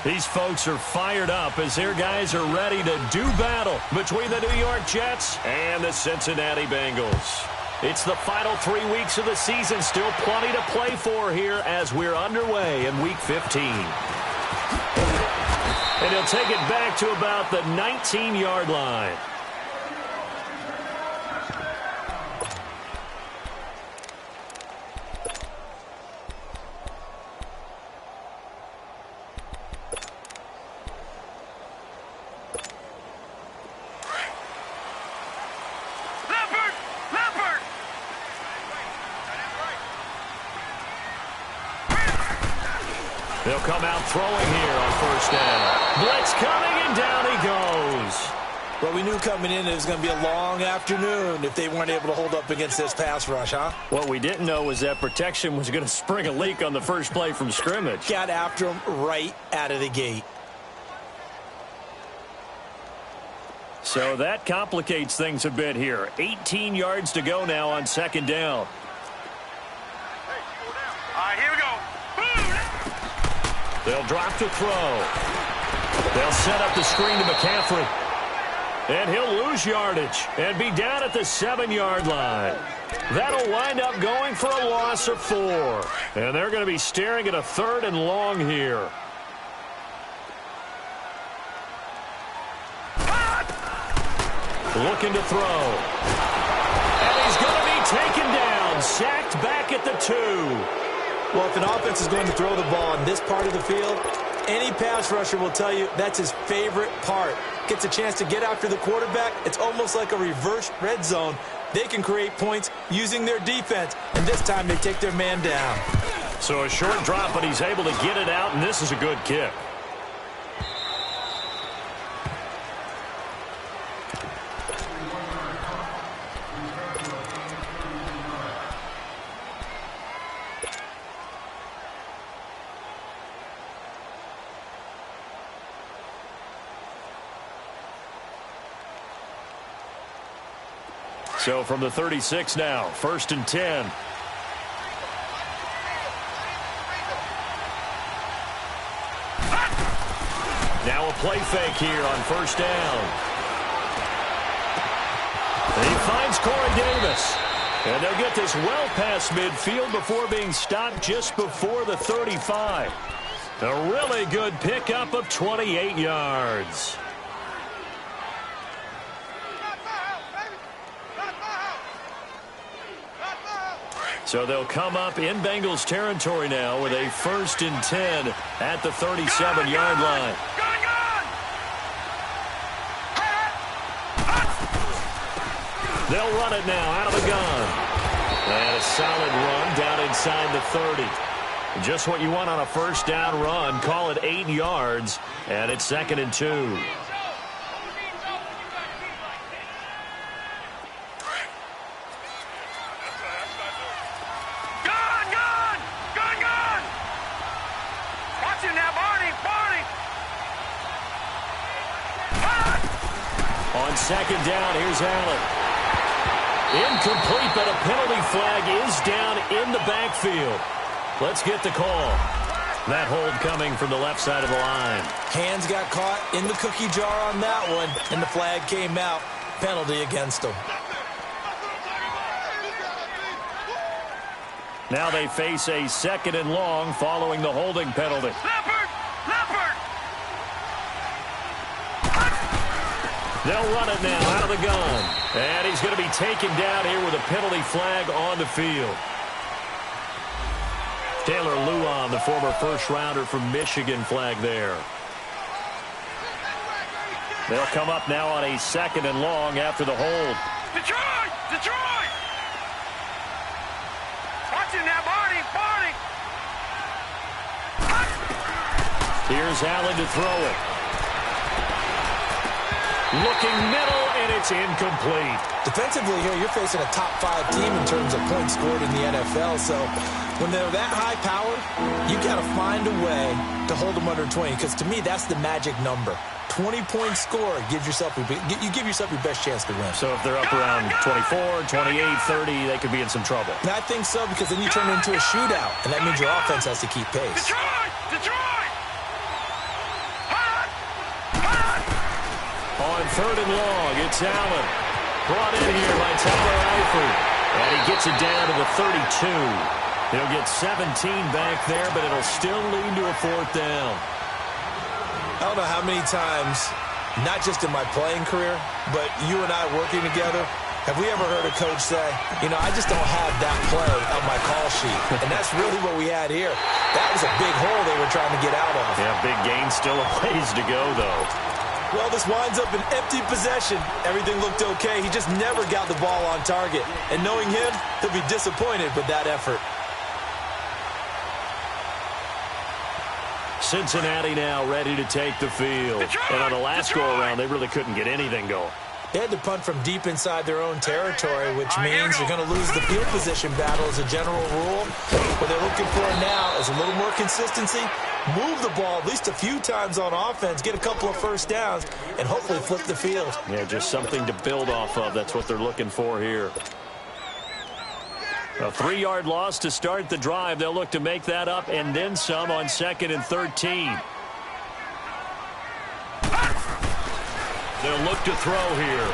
These folks are fired up as their guys are ready to do battle between the New York Jets and the Cincinnati Bengals. It's the final 3 weeks of the season. Still plenty to play for here as we're underway in Week 15. And he'll take it back to about the 19-yard line. They'll come out throwing here on first down. Blitz coming, and down he goes. Well, we knew coming in it was going to be a long afternoon if they weren't able to hold up against this pass rush, huh? What we didn't know was that protection was going to spring a leak on the first play from scrimmage. Got after him right out of the gate. So that complicates things a bit here. 18 yards to go now on second down. All right, here we go. They'll drop to throw. They'll set up the screen to McCaffrey. And he'll lose yardage and be down at the 7-yard line. That'll wind up going for a loss of 4. And they're going to be staring at a 3rd and long here. Looking to throw. And he's going to be taken down. Sacked back at the 2. Well, if an offense is going to throw the ball in this part of the field, any pass rusher will tell you that's his favorite part. Gets a chance to get after the quarterback. It's almost like a reverse red zone. They can create points using their defense, and this time they take their man down. So a short drop, but he's able to get it out, and this is a good kick. So from the 36 now, 1st and 10. Now a play fake here on first down. And he finds Corey Davis. And they'll get this well past midfield before being stopped just before the 35. A really good pickup of 28 yards. So they'll come up in Bengals territory now with a 1st and 10 at the 37-yard line. They'll run it now out of the gun. And a solid run down inside the 30. Just what you want on a first down run. Call it 8 yards, and it's 2nd and 2. On second down, here's Allen. Incomplete, but a penalty flag is down in the backfield. Let's get the call. That hold coming from the left side of the line. Hands got caught in the cookie jar on that one, and the flag came out. Penalty against them. Now they face a 2nd and long following the holding penalty. They'll run it now out of the gun. And he's going to be taken down here with a penalty flag on the field. Taylor Lewan, the former first-rounder from Michigan, flag there. They'll come up now on a 2nd and long after the hold. Detroit! Detroit! Watching now, Barney! Barney! Here's Allen to throw it. Looking middle, and it's incomplete. Defensively here, you're facing a top-5 team in terms of points scored in the NFL. So when they're that high-powered, you got to find a way to hold them under 20. Because to me, that's the magic number. 20-point score gives yourself you give yourself your best chance to win. So if they're up around 24, 28, 30, they could be in some trouble. And I think so, because then you turn it into a shootout, and that means your offense has to keep pace. Detroit! Detroit! On 3rd and long, it's Allen. Brought in here by Tyler Eifert. And he gets it down to the 32. He'll get 17 back there, but it'll still lead to a 4th down. I don't know how many times, not just in my playing career, but you and I working together, have we ever heard a coach say, you know, I just don't have that play on my call sheet. And that's really what we had here. That was a big hole they were trying to get out of. Yeah, big gain, still a ways to go, though. Well, this winds up an empty possession. Everything looked okay. He just never got the ball on target. And knowing him, he'll be disappointed with that effort. Cincinnati now ready to take the field. And on the last go-around, they really couldn't get anything going. They had to punt from deep inside their own territory, which means you're going to lose the field position battle as a general rule. What they're looking for now is a little more consistency, move the ball at least a few times on offense, get a couple of first downs, and hopefully flip the field. Yeah, just something to build off of. That's what they're looking for here. A 3-yard loss to start the drive. They'll look to make that up and then some on 2nd and 13. They'll look to throw here.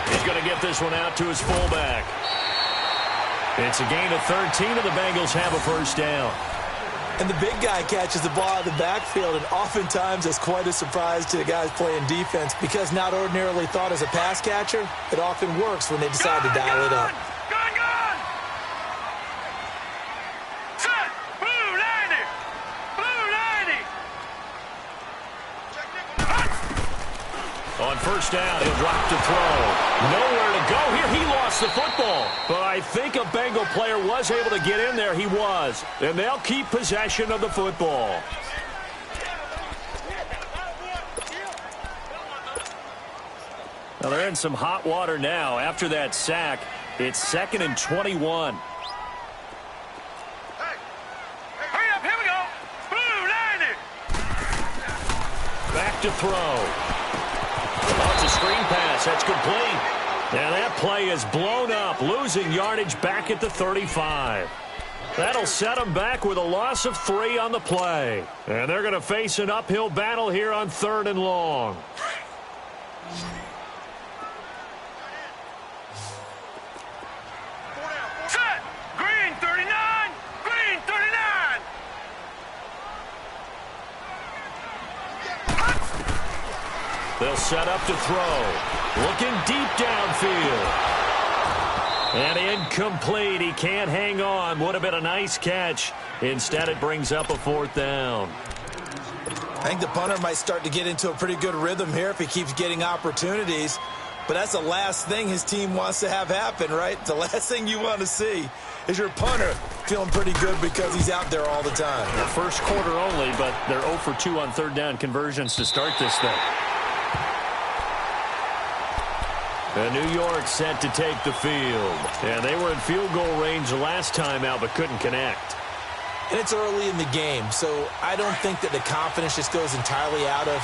He's going to get this one out to his fullback. It's a gain of 13, and the Bengals have a first down. And the big guy catches the ball out of the backfield, and oftentimes it's quite a surprise to the guys playing defense because not ordinarily thought as a pass catcher, it often works when they decide to dial it up. Gun! Set! Blue 90! Blue 90! On first down, he'll drop to throw. Nowhere to go here. He lost the football. But I think a Bengal player was able to get in there. He was. And they'll keep possession of the football. Now they're in some hot water now. After that sack, it's 2nd and 21. Hurry up, here we go! Blue 90! Back to throw. It's a screen pass. That's complete. And that play is blown up, losing yardage back at the 35. That'll set them back with a loss of 3 on the play. And they're going to face an uphill battle here on 3rd and long. Set! Green 39! Green 39! They'll set up to throw. Looking deep downfield. And incomplete. He can't hang on. Would have been a nice catch. Instead, it brings up a 4th down. I think the punter might start to get into a pretty good rhythm here if he keeps getting opportunities. But that's the last thing his team wants to have happen, right? The last thing you want to see is your punter feeling pretty good because he's out there all the time. First quarter only, but they're 0 for 2 on 3rd down conversions to start this thing. And New York set to take the field. And they were in field goal range last time out, but couldn't connect. And it's early in the game, so I don't think that the confidence just goes entirely out of,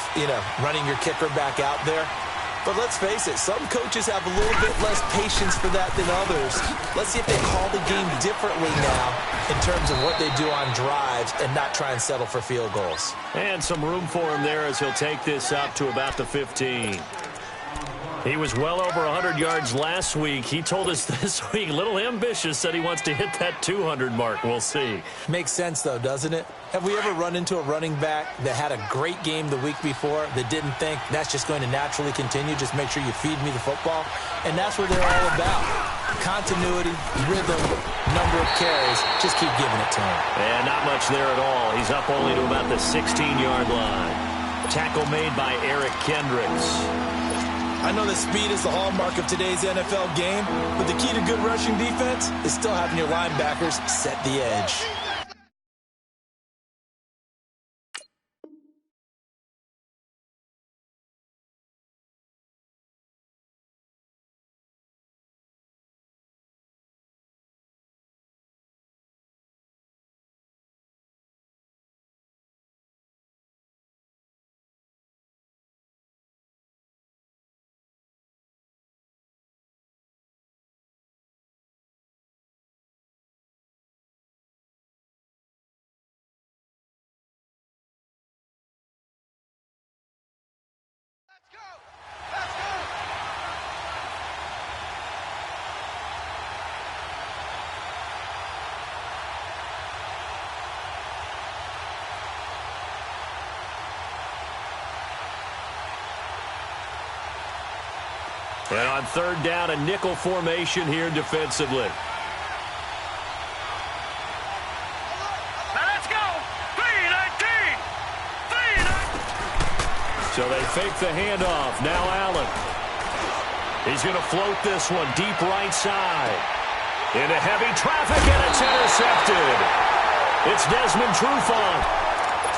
running your kicker back out there. But let's face it, some coaches have a little bit less patience for that than others. Let's see if they call the game differently now in terms of what they do on drives and not try and settle for field goals. And some room for him there as he'll take this up to about the 15. He was well over 100 yards last week. He told us this week, a little ambitious, said he wants to hit that 200 mark. We'll see. Makes sense, though, doesn't it? Have we ever run into a running back that had a great game the week before that didn't think that's just going to naturally continue? Just make sure you feed me the football. And that's what they're all about. Continuity, rhythm, number of carries. Just keep giving it to him. And not much there at all. He's up only to about the 16-yard line. Tackle made by Eric Kendricks. I know that speed is the hallmark of today's NFL game, but the key to good rushing defense is still having your linebackers set the edge. And on third down, a nickel formation here defensively. Now let's go. 3-19. 3-19. So they fake the handoff. Now Allen. He's going to float this one deep right side. Into heavy traffic, and it's intercepted. It's Desmond Trufant.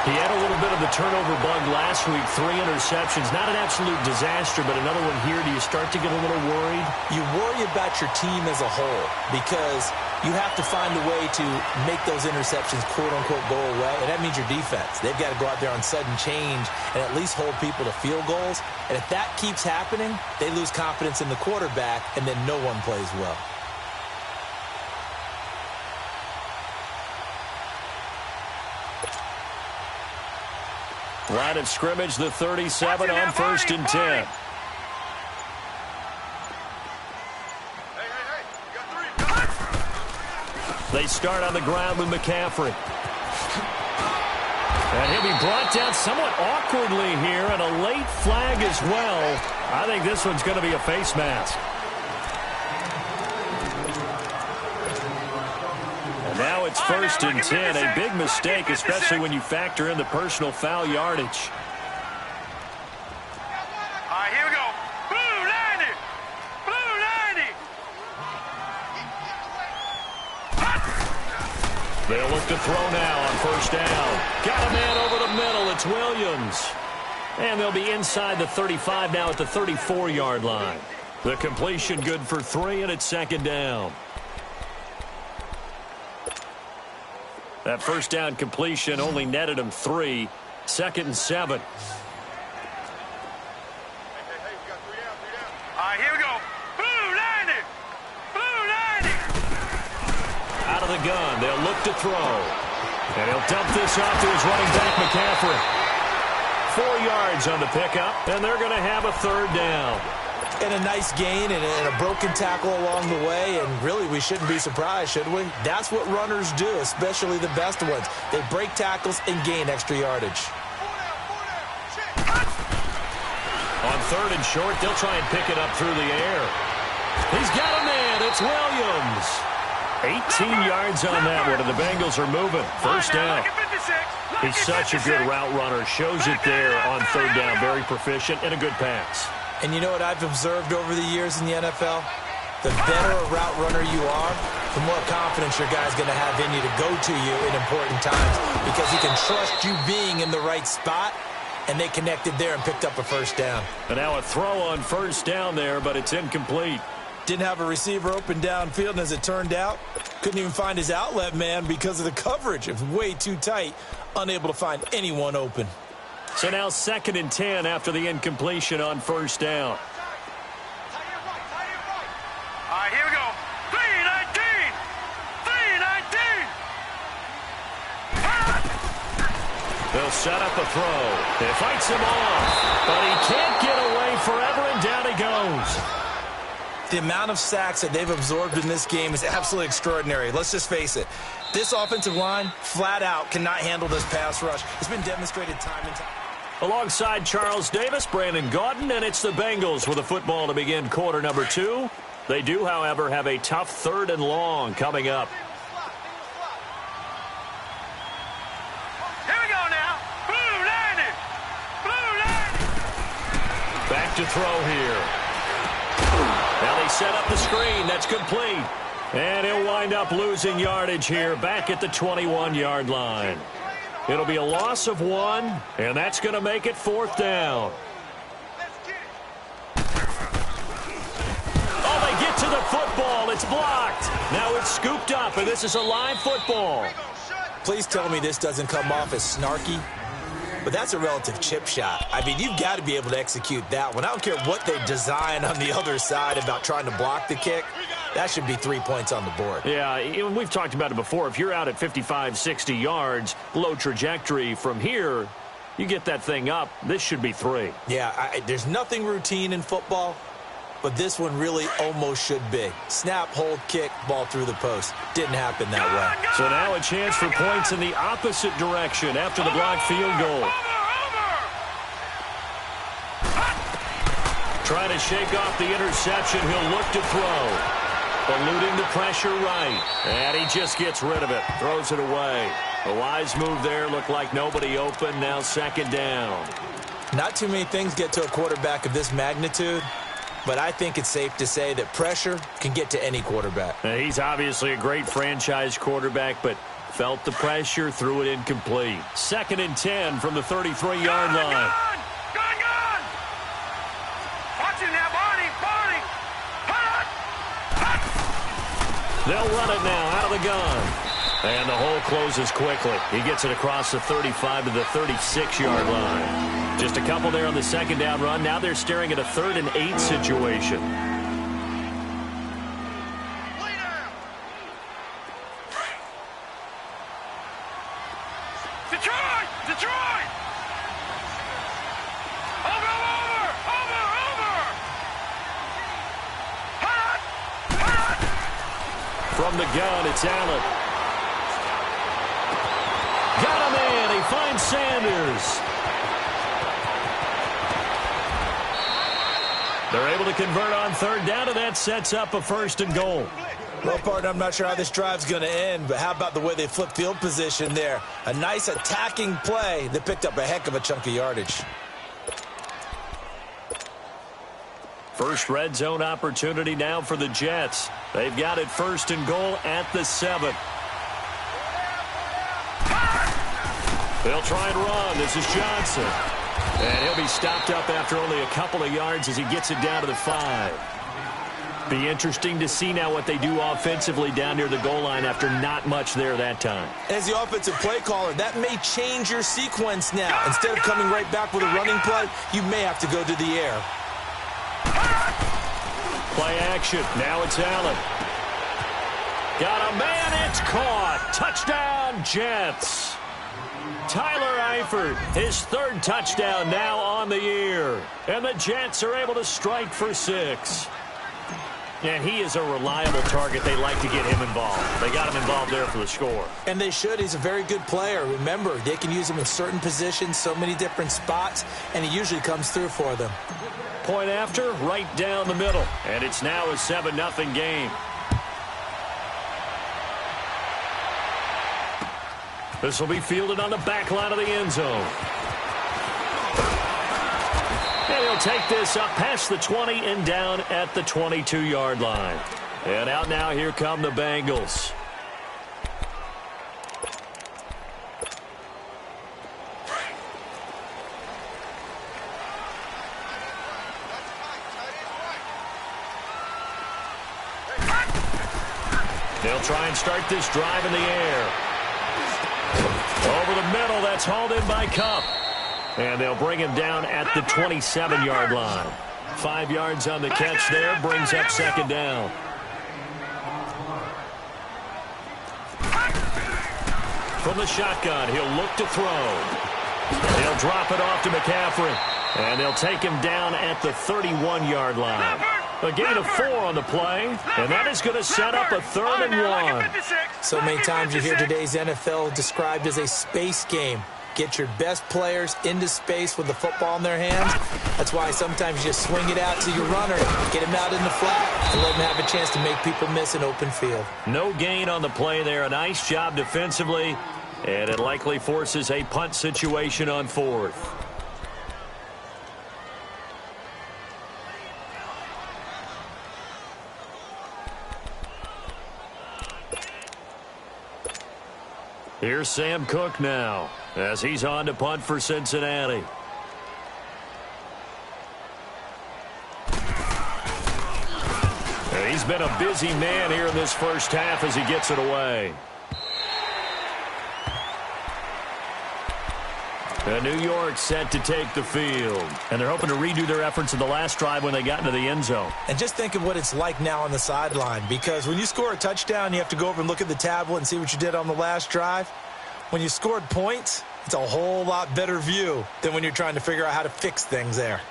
He had a little bit of the turnover bug last week. 3 interceptions. Not an absolute disaster, but another one here. Do you start to get a little worried? You worry about your team as a whole because you have to find a way to make those interceptions, quote-unquote, go away, and that means your defense. They've got to go out there on sudden change and at least hold people to field goals. And if that keeps happening, they lose confidence in the quarterback, and then no one plays well. Line of scrimmage, the 37 on 1st and 10. They start on the ground with McCaffrey. And he'll be brought down somewhat awkwardly here, and a late flag as well. I think this one's going to be a face mask. Now it's 1st and 10. A big mistake, especially when you factor in the personal foul yardage. All right, here we go. Blue 90. Blue 90. They'll look to throw now on 1st down. Got a man over the middle. It's Williams. And they'll be inside the 35 now at the 34-yard line. The completion good for 3, and it's 2nd down. That 1st down completion only netted him 3. 2nd and 7. All right, here we go. Blue 90. Blue 90. Out of the gun. They'll look to throw. And he'll dump this off to his running back, McCaffrey. 4 yards on the pickup, and they're going to have a 3rd down. And a nice gain and a broken tackle along the way, and really we shouldn't be surprised, should we? That's what runners do, especially the best ones. They break tackles and gain extra yardage. On 3rd and short, they'll try and pick it up through the air. He's got a man. It's Williams. 18 yards on that one, and the Bengals are moving. 1st down. He's such a good route runner. Shows it there on 3rd down. Very proficient and a good pass. And you know what I've observed over the years in the NFL? The better a route runner you are, the more confidence your guy's going to have in you to go to you in important times because he can trust you being in the right spot, and they connected there and picked up a 1st down. And now a throw on 1st down there, but it's incomplete. Didn't have a receiver open downfield, and as it turned out, couldn't even find his outlet man because of the coverage. It was way too tight, unable to find anyone open. So now 2nd and 10 after the incompletion on 1st down. All right, here we go. 3-19. 3-19. They'll set up a throw. It fights him off, but he can't get away forever, and down he goes. The amount of sacks that they've absorbed in this game is absolutely extraordinary. Let's just face it. This offensive line, flat out, cannot handle this pass rush. It's been demonstrated time and time. Alongside Charles Davis, Brandon Gaudin, and it's the Bengals with a football to begin quarter number 2. They do, however, have a tough 3rd and long coming up. Here we go now. Blue 90. Blue 90. Back to throw here. Now they set up the screen. That's complete. And he'll wind up losing yardage here back at the 21-yard line. It'll be a loss of 1, and that's going to make it 4th down. Oh, they get to the football. It's blocked. Now it's scooped up, and this is a live football. Please tell me this doesn't come off as snarky, but that's a relative chip shot. I mean, you've got to be able to execute that one. I don't care what they design on the other side about trying to block the kick. That should be 3 points on the board. Yeah, we've talked about it before. If you're out at 55, 60 yards, low trajectory from here, you get that thing up, this should be 3. Yeah, there's nothing routine in football, but this one really almost should be. Snap, hold, kick, ball through the post. Didn't happen that way. So now a chance for points in the opposite direction after the blocked field goal. Trying to shake off the interception. He'll look to throw. Eluding the pressure right. And he just gets rid of it. Throws it away. A wise move there. Looked like nobody open. Now second down. Not too many things get to a quarterback of this magnitude, but I think it's safe to say that pressure can get to any quarterback. He's obviously a great franchise quarterback, but felt the pressure, threw it incomplete. 2nd and 10 from the 33-yard line. Gone! Watch him now, Barney! They'll run it now out of the gun. And the hole closes quickly. He gets it across the 35 to the 36-yard line. Just a couple there on the second down run. Now they're staring at a 3rd and 8 situation. Detroit! Over! From the gun, it's Allen. Got him in. He finds Sanders. They're able to convert on 3rd down, and that sets up a 1st and goal. Well, partner, I'm not sure how this drive's going to end, but how about the way they flip field position there? A nice attacking play that picked up a heck of a chunk of yardage. First red zone opportunity now for the Jets. They've got it 1st and goal at the 7. They'll try and run. This is Johnson. And he'll be stopped up after only a couple of yards as he gets it down to the 5. Be interesting to see now what they do offensively down near the goal line after not much there that time. As the offensive play caller, that may change your sequence now. Instead of coming right back with a running play, you may have to go to the air. Play action. Now it's Allen. Got a man. It's caught. Touchdown, Jets. Tyler Eifert, his 3rd touchdown now on the year. And the Jets are able to strike for 6. And he is a reliable target. They like to get him involved. They got him involved there for the score. And they should. He's a very good player. Remember, they can use him in certain positions, so many different spots, and he usually comes through for them. Point after, right down the middle. And it's now a 7-0 game. This will be fielded on the back line of the end zone. And he'll take this up past the 20 and down at the 22-yard line. And out now, here come the Bengals. They'll try and start this drive in the air. Over the middle, that's hauled in by Kupp. And they'll bring him down at the 27-yard line. 5 yards on the catch there, brings up 2nd down. From the shotgun, he'll look to throw. They'll drop it off to McCaffrey. And they'll take him down at the 31-yard line. A gain of 4 on the play, and that is going to set up a 3rd and 1. So many times you hear today's NFL described as a space game. Get your best players into space with the football in their hands. That's why sometimes you just swing it out to your runner, get him out in the flat, and let him have a chance to make people miss an open field. No gain on the play there. A nice job defensively, and it likely forces a punt situation on 4th. Here's Sam Cook now as he's on to punt for Cincinnati. And he's been a busy man here in this first half as he gets it away. And New York set to take the field. And they're hoping to redo their efforts in the last drive when they got into the end zone. And just think of what it's like now on the sideline, because when you score a touchdown, you have to go over and look at the tablet and see what you did on the last drive. When you scored points, it's a whole lot better view than when you're trying to figure out how to fix things there.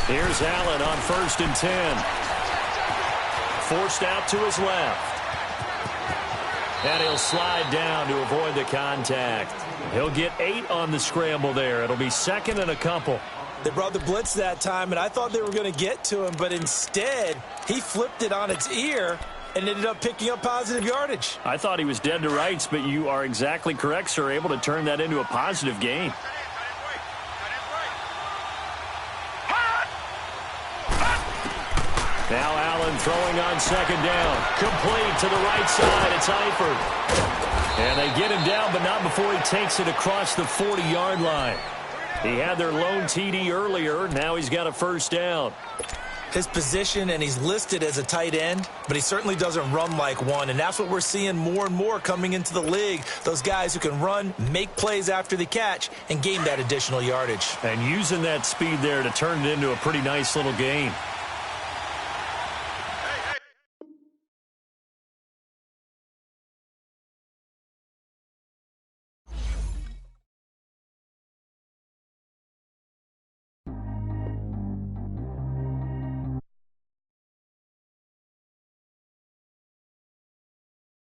Here's Allen on 1st and 10. Forced out to his left. And he'll slide down to avoid the contact. He'll get 8 on the scramble there. It'll be 2nd and a couple. They brought the blitz that time, and I thought they were going to get to him, but instead, he flipped it on its ear and ended up picking up positive yardage. I thought he was dead to rights, but you are exactly correct, sir, able to turn that into a positive gain. Now Allen throwing on 2nd down. Complete to the right side. It's Eifert. And they get him down, but not before he takes it across the 40-yard line. He had their lone TD earlier. Now he's got a 1st down. His position, and he's listed as a tight end, but he certainly doesn't run like one, and that's what we're seeing more and more coming into the league. Those guys who can run, make plays after the catch, and gain that additional yardage. And using that speed there to turn it into a pretty nice little gain.